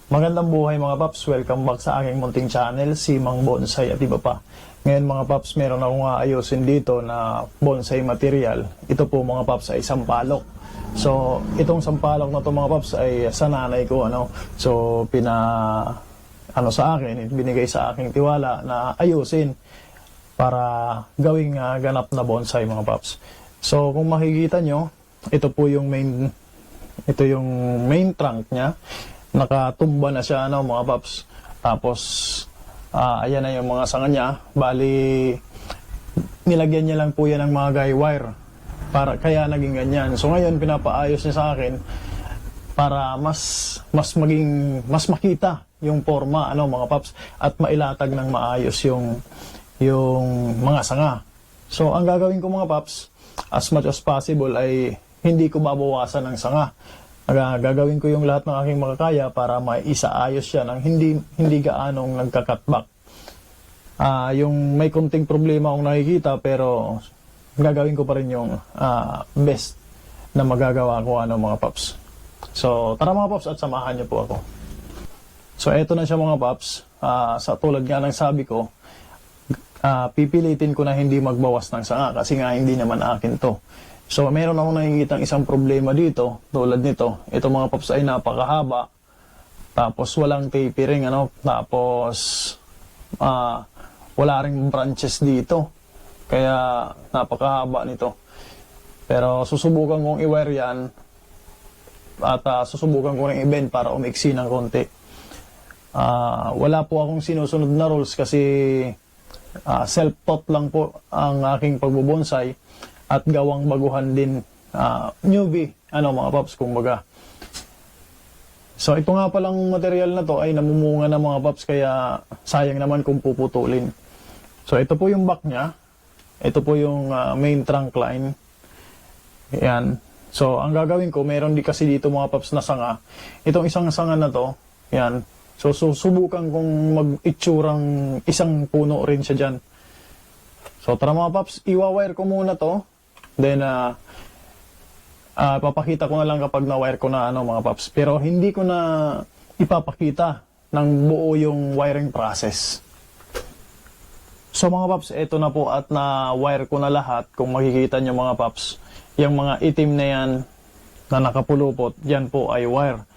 Magandang buhay mga paps, welcome back sa aking munting channel, si Mang Bonsai at iba pa. Ngayon mga paps, meron akong aayusin dito na bonsai material. Ito po mga paps ay sampalok. So itong sampalok na to mga paps ay sa nanay ko, so sa akin, binigay sa aking tiwala na ayusin para gawing ganap na bonsai mga paps. So kung makikita nyo, ito yung main trunk nya. Nakatumba na siya mga paps. Tapos ayan na yung mga sanga niya. Bali nilagyan niya lang po yan ng mga guy wire para kaya naging ganyan. So ngayon pinapaayos niya sa akin para mas makita yung forma mga paps at mailatag ng maayos yung mga sanga. So ang gagawin ko mga paps, as much as possible ay hindi ko babawasan ng sanga. Gagawin ko yung lahat ng aking makakaya para maisaayos siya ng hindi gaanong nagka-cutback. Yung may konting problema akong nakikita pero gagawin ko pa rin yung best na magagawa ko mga paps. So tara mga paps at samahan niyo po ako. So eto na siya mga paps. Sa tulad nga ng sabi ko, pipilitin ko na hindi magbawas ng sanga kasi nga hindi naman akin to. So, meron akong nakikitang isang problema dito, tulad nito. Ito mga paps ay napakahaba, tapos walang tapering, tapos wala ring branches dito. Kaya napakahaba nito. Pero susubukan kong i-wire yan at susubukan ko rin i-bend para umiksi ng konti. Wala po akong sinusunod na rules kasi self-taught lang po ang aking pagbubonsai. At gawang baguhan din, newbie, mga paps, kumbaga. So, ito nga palang material na to ay namumunga na mga paps, kaya sayang naman kung puputulin. So, ito po yung back niya. Ito po yung main trunk line. Yan. So, ang gagawin ko, meron di kasi dito mga paps na sanga. Itong isang sanga na to, yan. So, susubukan kong mag-itsurang isang puno rin siya dyan. So, tara mga paps, iwa-wire ko muna to. Then, papakita ko na lang kapag na-wire ko na mga paps. Pero hindi ko na ipapakita ng buo yung wiring process. So mga paps, eto na po at na-wire ko na lahat. Kung makikita nyo mga paps, yung mga itim na yan na nakapulupot, yan po ay wire.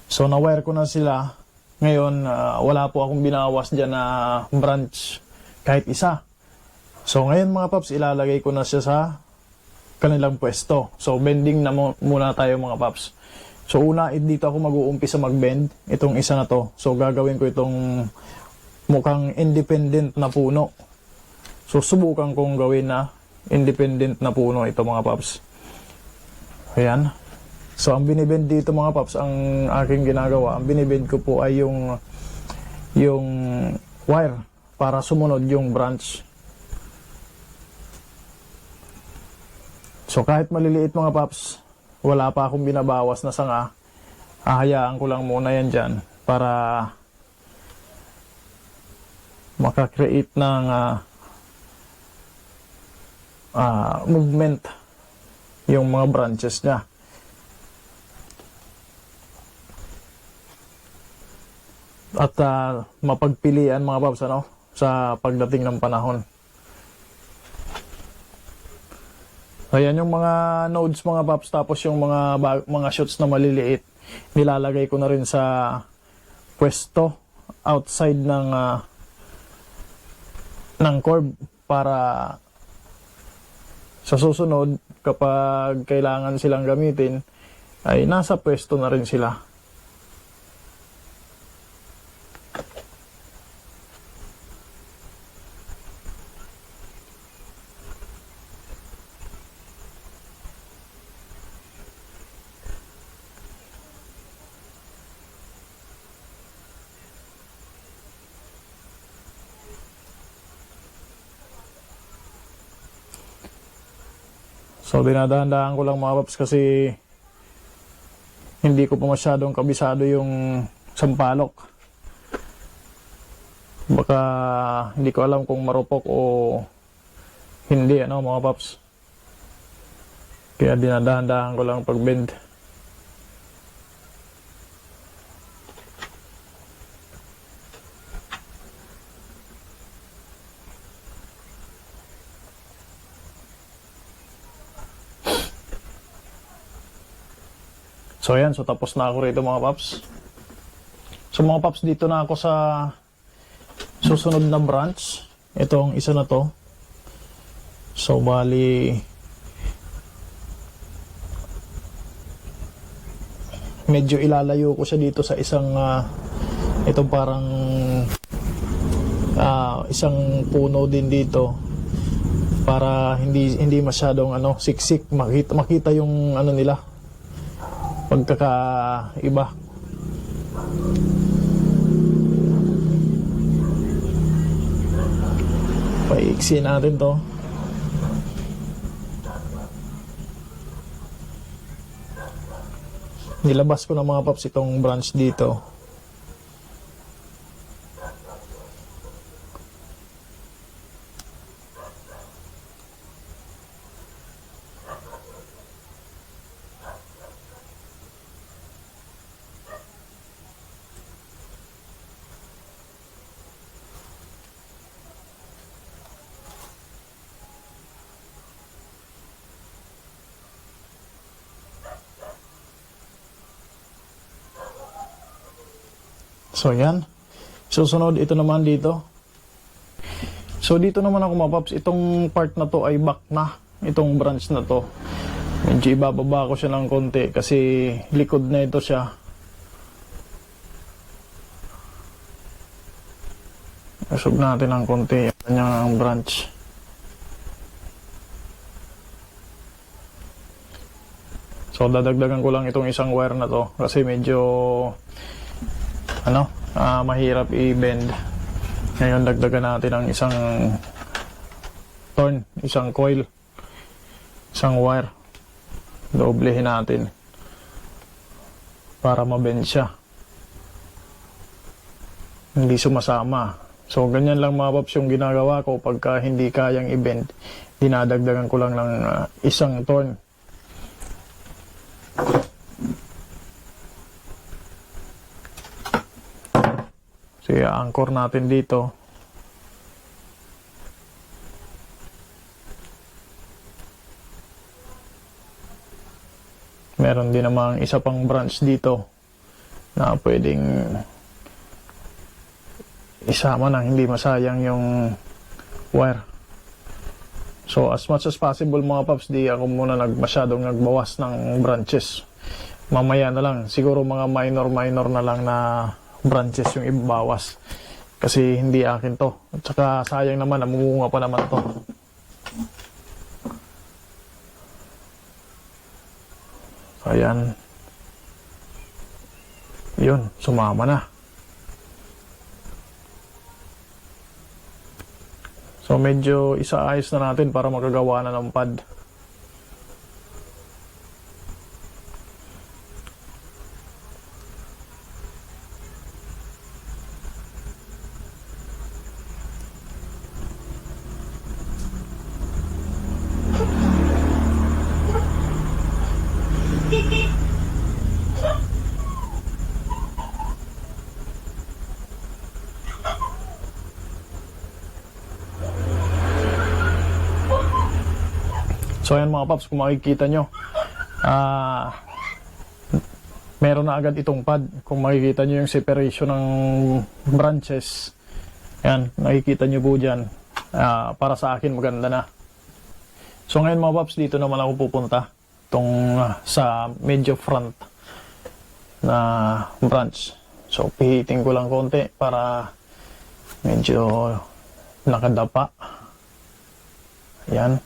So na-wire ko na sila. Ngayon, wala po akong binawas dyan na branch kahit isa. So ngayon mga paps, ilalagay ko na siya sa kanilang pwesto. So bending na muna tayo mga paps. So una, dito ako mag-uumpisa mag-bend. Itong isa na to. So gagawin ko itong mukhang independent na puno. So subukan kong gawin na independent na puno ito mga paps. Ayan. So ang binibend dito mga paps, ang aking ginagawa, ang binibend ko po ay yung wire para sumunod yung branch. So kahit maliliit mga paps, wala pa akong binabawas na sanga. Hahayaan ko lang muna yan dyan para makakreate ng movement yung mga branches niya. At mapagpilian mga paps sa pagdating ng panahon. Ayan yung mga nodes mga paps, tapos yung mga shoots na maliliit, nilalagay ko na rin sa pwesto outside ng curb para sa susunod kapag kailangan silang gamitin ay nasa pwesto na rin sila. So dinadahan-dahan ko lang mga paps kasi hindi ko pa masyadong kabisado yung sampalok. Baka hindi ko alam kung marupok o hindi mga paps. Kaya dinadahan-dahan ko lang pag-bend. So ayan, so tapos na ako rito mga paps. So mga paps, dito na ako sa susunod na branch. Itong isa na to. So bali, medyo ilalayo ko siya dito sa isang ito parang isang puno din dito para hindi masyadong siksik, makita yung nila pagkakaiba. Paiksi natin to. Nilabas ko na mga paps itong branch dito. So yan. Susunod ito naman dito. So dito naman ako mga paps, itong part na to ay back na. Itong branch na to. Medyo ibababa ko siya ng konti kasi likod na ito siya. Usog natin ng konti yung kanyang branch. So dadagdagan ko lang itong isang wire na to kasi medyo mahirap i-bend. Ngayon dagdagan natin ang isang torn, isang coil, isang wire. Doblehin natin para ma-bend siya, hindi sumasama. So ganyan lang mga paps yung ginagawa ko pagka hindi kayang i-bend. Dinadagdagan ko lang ng isang torn. So i-anchor natin dito. Meron din namang isa pang branch dito na pwedeng isama nang hindi masayang yung wire. So as much as possible mga paps, di ako muna masyadong nagbawas ng branches. Mamaya na lang, siguro mga minor na lang na branches yung ibabawas kasi hindi akin to, at saka sayang naman, namumunga pa naman to. Ayan, yun, sumama na. So medyo isaayos na natin para makagawa na ng pad. So ayan mga paps, kung makikita nyo, meron na agad itong pad. Kung makikita nyo yung separation ng branches, ayan, nakikita nyo po dyan. Para sa akin maganda na. So ngayon mga paps, dito naman ako pupunta itong sa medyo front na branch. So pihitin ko lang konti para medyo nakadapa. Ayan.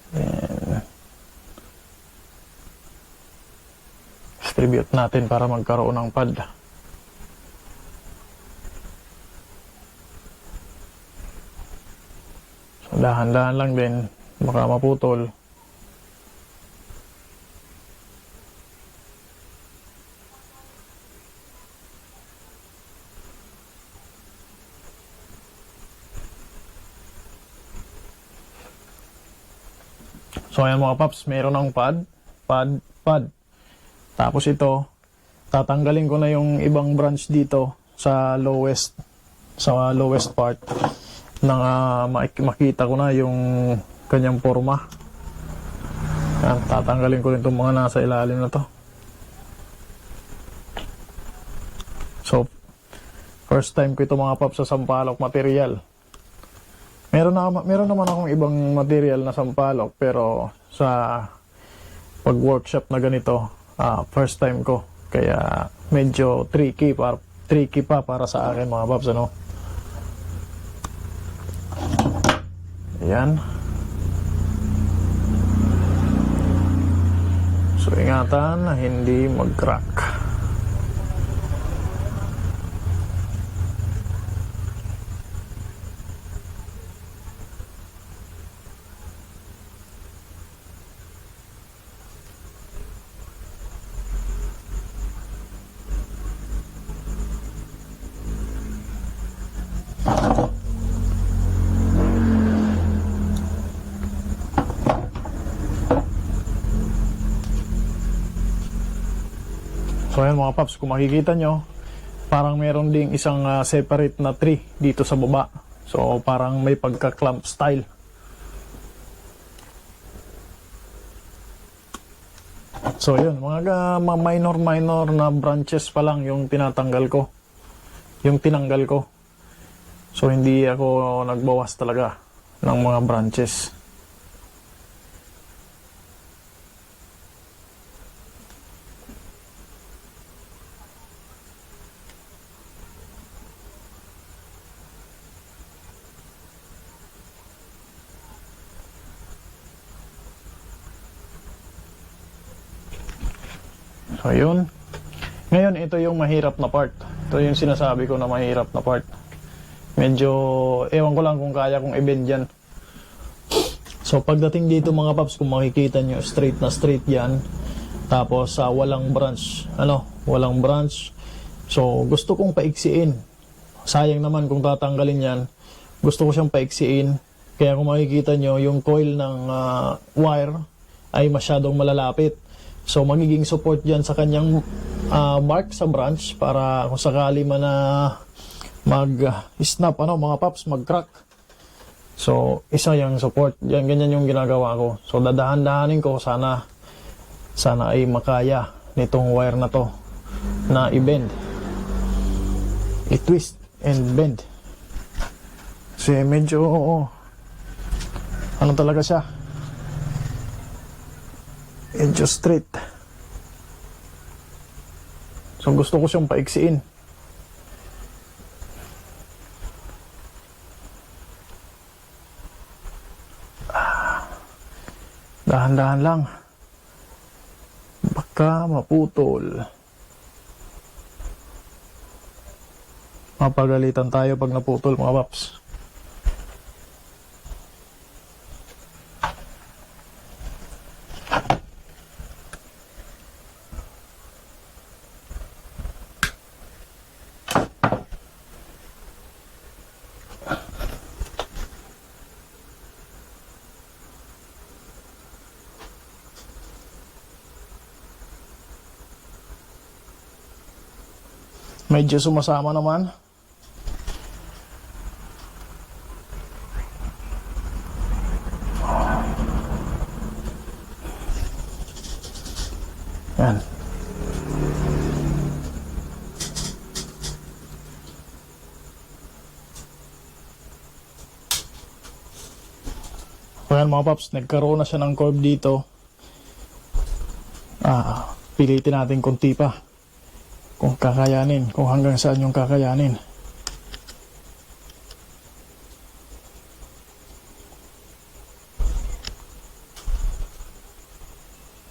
Then, distribute natin para magkaroon ng pad. So dahan-dahan lang din, baka maputol. So ayan mga paps, meron ng pad. Tapos ito, tatanggalin ko na yung ibang branch dito sa lowest part nang makita ko na yung kanyang forma. Tatanggalin ko rin itong mga nasa ilalim na to. So, first time ko ito mga paps sa sampalok material. Meron naman akong ibang material na sampalok, pero sa pag-workshop na ganito, first time ko. Kaya medyo tricky pa para sa akin mga paps, ano. Ayan. So, ingatan na hindi mag-crack. So ayan mga paps, kung makikita nyo, parang meron ding isang separate na tree dito sa baba. So parang may pagka-clamp style. So yun, mga minor na branches pa lang yung tinanggal ko. So hindi ako nagbawas talaga ng mga branches. So yun. Ngayon ito yung mahirap na part. Ito yung sinasabi ko na mahirap na part. Medyo ewan ko lang kung kaya kong i-bend yan. So pagdating dito mga paps, kung makikita nyo, straight na straight yan. Tapos walang branch. Walang branch. So gusto kong paiksiin. Sayang naman kung tatanggalin yan. Gusto ko siyang paiksiin. Kaya kung makikita nyo, yung coil ng wire ay masyadong malalapit. So magiging support dyan sa kanyang mark sa branch para kung sakali man na mag-snap, mga paps, mag-crack. So isa yung support. Ganyan yung ginagawa ko. So dadahan-dahanin ko, sana ay makaya nitong wire na to na i-bend. I-twist and bend. Kasi medyo, talaga siya. Medyo straight. So gusto ko siyang paiksiin. Dahan-dahan lang. Baka maputol. Mapagalitan tayo pag naputol mga paps. Medyo sumasama naman. Yan. Ayan mga paps, nagkaroon na siya ng curve dito. Pilitin natin konti pa. Kung kakayanin, kung hanggang saan yung kakayanin.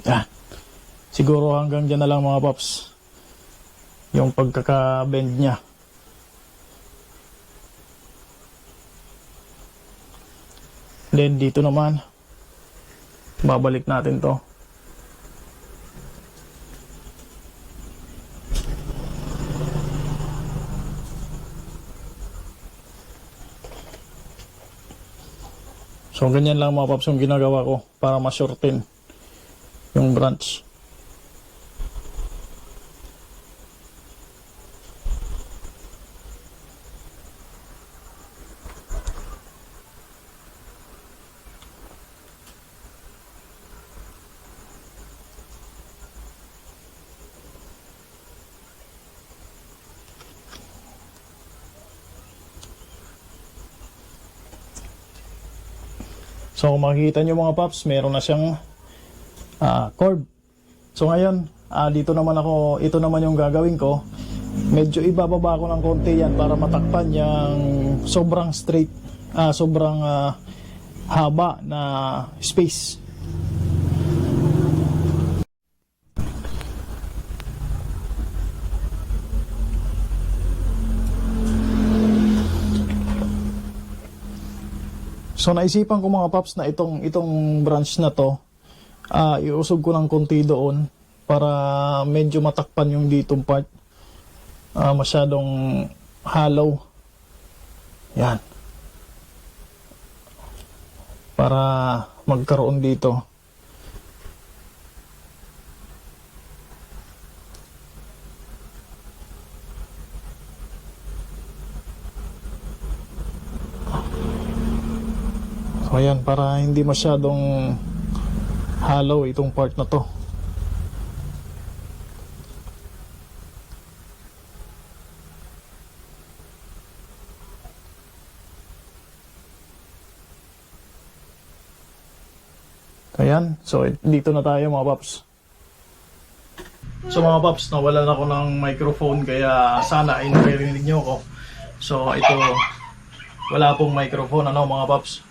Yan. Siguro hanggang dyan na lang mga paps. Yung pagkaka-bend niya. Then dito naman, babalik natin to. So ganyan lang mga paps yung ginagawa ko para ma-shorten yung branch. So kung makikita nyo mga paps, meron na siyang curve. So ngayon, dito naman ako, ito naman yung gagawin ko. Medyo ibababa ko ng konti yan para matakpan yung sobrang straight, sobrang haba na space. So naisipan ko mga paps na itong branch na to, iusog ko ng konti doon para medyo matakpan yung ditong part. Masyadong hollow. Yan. Para magkaroon dito. So ayan, para hindi masyadong hollow itong part na to. Ayan, so dito na tayo mga paps. So mga paps, nawalan ako ng microphone kaya sana ay naririnig nyo ako. So ito, wala pong microphone mga paps.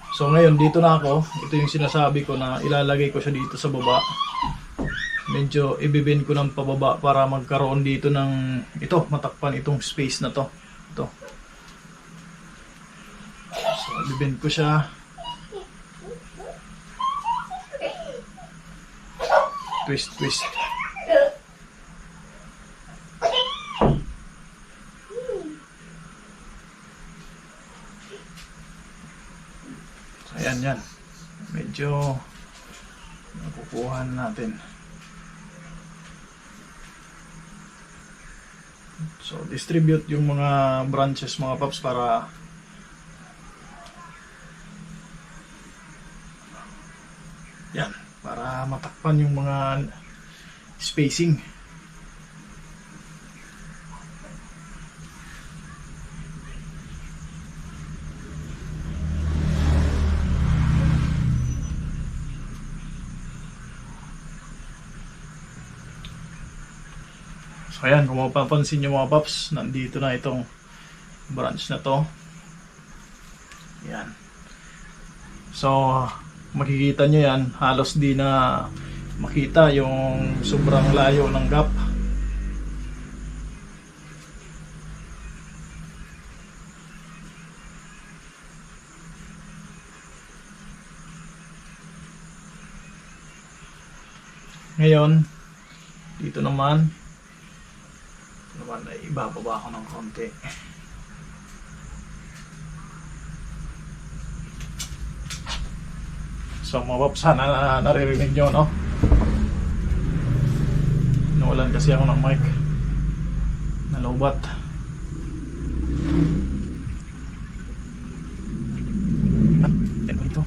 So ngayon dito na ako, ito yung sinasabi ko na ilalagay ko siya dito sa baba. Medyo ibibin ko ng pababa para magkaroon dito ng ito, matakpan itong space na to. Ito. So ibibin ko siya. Twist, twist. So, ayan yan. Medyo nakukuhan natin. So, distribute yung mga branches mga paps para yan. Para matakpan yung mga spacing. So ayan, kung mapapansin nyo mga paps, nandito na itong branch na to. Yan. So makikita nyo yan, halos di na makita yung sobrang layo ng gap. Ngayon dito naman ay ibababa ko ng konti. So mga paps, sana naririnig nyo, no? Nawalan kasi ako ng mic. Nalobat. Ito.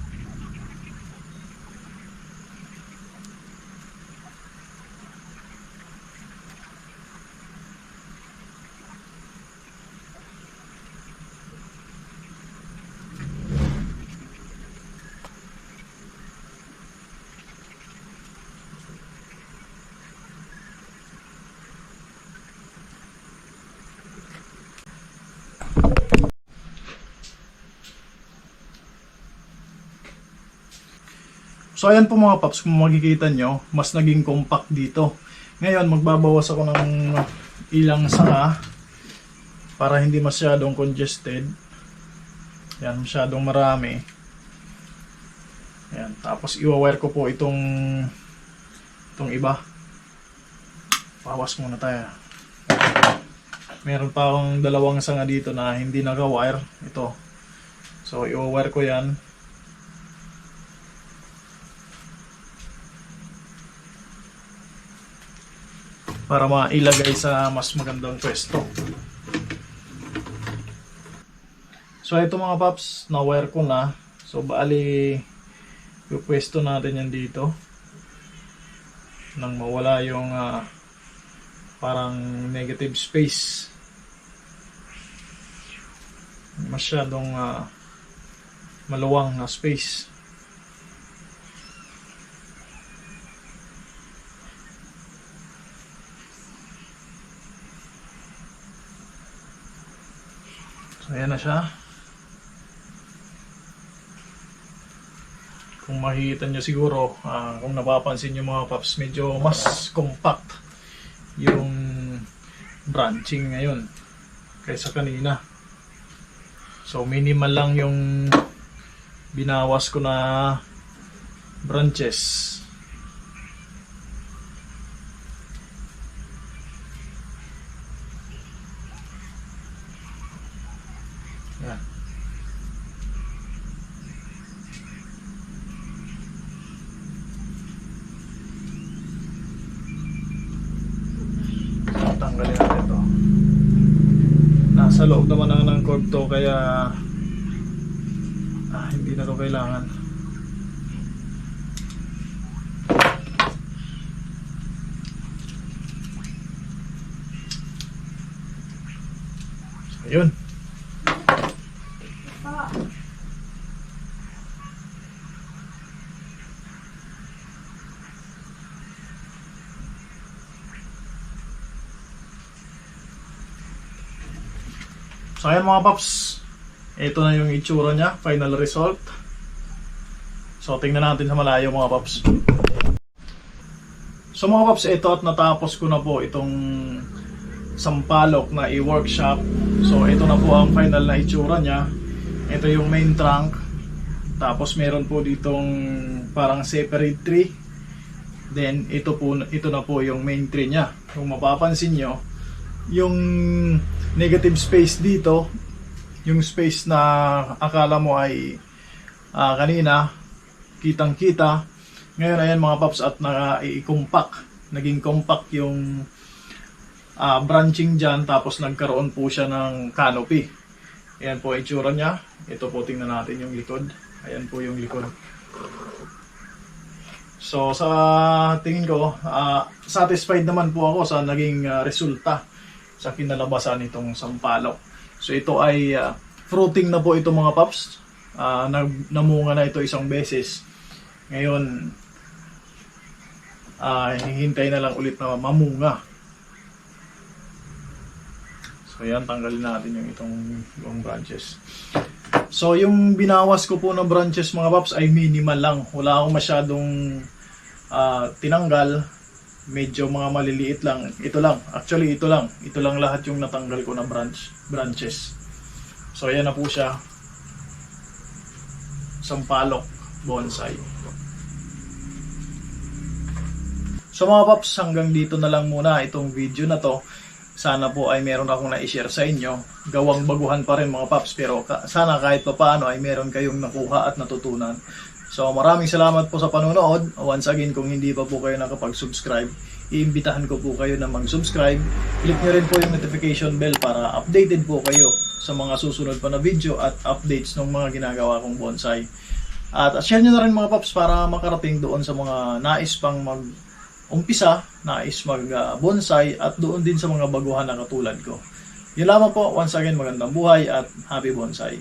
So ayan po mga paps, kung makikita nyo, mas naging compact dito. Ngayon magbabawas ako ng ilang sanga para hindi masyadong congested. Yan, masyadong marami. Yan, tapos i-wire ko po itong iba. Bawas muna tayo. Meron pa akong dalawang sanga dito na hindi naka-wire. Ito. So i-wire ko yan. Para mailagay sa mas magandang pwesto. So ito mga paps, na-wire ko na. So bali, yung pwesto natin yan dito. Nang mawala yung parang negative space. Masyadong maluwang na space. So ayan na siya. Kung makikita nyo siguro, kung napapansin nyo mga paps, medyo mas compact yung branching ngayon kaysa kanina. So minimal lang yung binawas ko na branches. Yan. Tanggalin natin ito. Nasa loob naman ng cord to, kaya hindi na ito kailangan. So, yun. So ayan mga paps, ito na yung itsura niya, final result. So tingnan natin sa malayo mga paps. So mga paps, ito at natapos ko na po itong sampalok na i-workshop. So ito na po ang final na itsura niya. Ito yung main trunk. Tapos meron po ditong parang separate tree. Then ito na po yung main tree niya. Kung mapapansin nyo, yung negative space dito, yung space na akala mo ay kanina kitang kita, ngayon ayan mga paps, at naging compact yung branching dyan, tapos nagkaroon po siya ng canopy. Ayan po ang itsura nya. Ito po, tingnan natin yung likod. Ayan po yung likod. So sa tingin ko, satisfied naman po ako sa naging resulta sa kinalabasan nitong sampalok. So ito ay fruiting na po ito mga paps. Namunga na ito isang beses. Ngayon, hihintay na lang ulit na mamunga. So yan, tanggalin natin yung branches. So yung binawas ko po ng branches mga paps ay minimal lang. Wala akong masyadong tinanggal. Medyo mga maliliit lang. Ito lang. Actually, ito lang. Ito lang lahat yung natanggal ko na branches. So, ayan na po siya. Sampalok bonsai. So, mga paps, hanggang dito na lang muna itong video na to. Sana po ay meron akong na-share sa inyo. Gawang baguhan pa rin mga paps. Pero sana kahit pa paano ay meron kayong nakuha at natutunan. So maraming salamat po sa panonood. Once again, kung hindi pa po kayo nakapag-subscribe, iimbitahan ko po kayo na mag-subscribe. Click nyo rin po yung notification bell para updated po kayo sa mga susunod pa na video at updates ng mga ginagawa kong bonsai. At share nyo na rin mga paps para makarating doon sa mga nais pang mag-umpisa, nais mag-bonsai, at doon din sa mga baguhan na katulad ko. Yun lamang po. Once again, magandang buhay at happy bonsai.